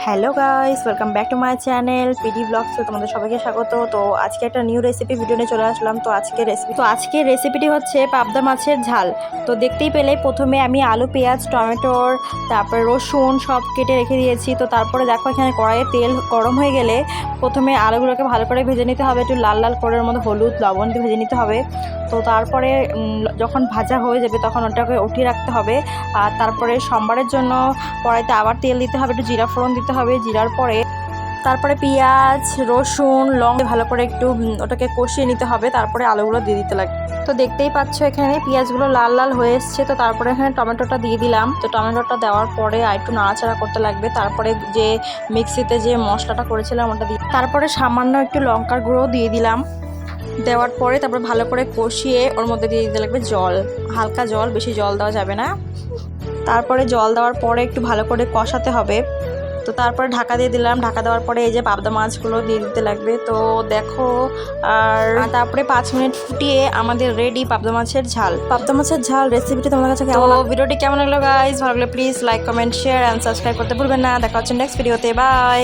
Hello guys, welcome back to my channel PD ব্লগসে তোমাদের সবাইকে স্বাগত। তো আজকে একটা নিউ রেসিপি ভিডিও নিয়ে চলে আসলাম। তো আজকের রেসিপিটি হচ্ছে পাবদা মাছের ঝাল। তো দেখতেই পেলে প্রথমে আমি আলু, পেঁয়াজ, টমেটোর, তারপরে রসুন সব কেটে রেখে দিয়েছি। তো তারপরে দেখো এখানে কড়াইয়ে তেল গরম হয়ে গেলে প্রথমে আলুগুলোকে ভালো করে ভেজে নিতে হবে, একটু লাল লাল করে, মধ্যে হলুদ লবণ দিয়ে ভেজে নিতে হবে। তো তারপরে যখন ভাজা হয়ে যাবে তখন ওটাকে উঠিয়ে রাখতে হবে। আর তারপরে সম্বারের জন্য কড়াইতে আবার তেল দিতে হবে, একটু জিরা ফোড়ন দিতে হবে। জিরার পরে তারপরে পেঁয়াজ, রসুন, লঙ্কা ভালো করে একটু ওটাকে কষিয়ে নিতে হবে। তারপরে আলুগুলো দিয়ে দিতে লাগবে। তো দেখতেই পাচ্ছ এখানে পেঁয়াজগুলো লাল লাল হয়ে এসছে। তো তারপরে এখানে টমেটোটা দিয়ে দিলাম। তো টমেটোটা দেওয়ার পরে আর একটু নাড়াচাড়া করতে লাগবে। তারপরে যে মিক্সিতে যে মশলাটা করেছিলাম ওটা দিয়ে তারপরে সামান্য একটু লঙ্কার গুঁড়ো দিয়ে দিলাম। দেওয়ার পরে তারপরে ভালো করে কষিয়ে ওর মধ্যে দিয়ে দিতে লাগবে জল, হালকা জল, বেশি জল দেওয়া যাবে না। তারপরে জল দেওয়ার পরে একটু ভালো করে কষাতে হবে। তো তারপরে ঢাকা দিয়ে দিলাম। ঢাকা দেওয়ার পরে এই যে পাবদা মাছগুলো দিয়ে দিতে লাগবে। তো দেখো, আর তারপরে 5 মিনিট ফুটিয়ে আমাদের রেডি পাবদা মাছের ঝাল। পাবদা মাছের ঝাল রেসিপিটি তোমাদের কাছে কেমন? ভিডিওটি কেমন লাগলো গাইজ? ভালো লাগলে please like, comment, share and subscribe করতে ভুলবেন না। দেখা হচ্ছে নেক্সট ভিডিওতে। বাই।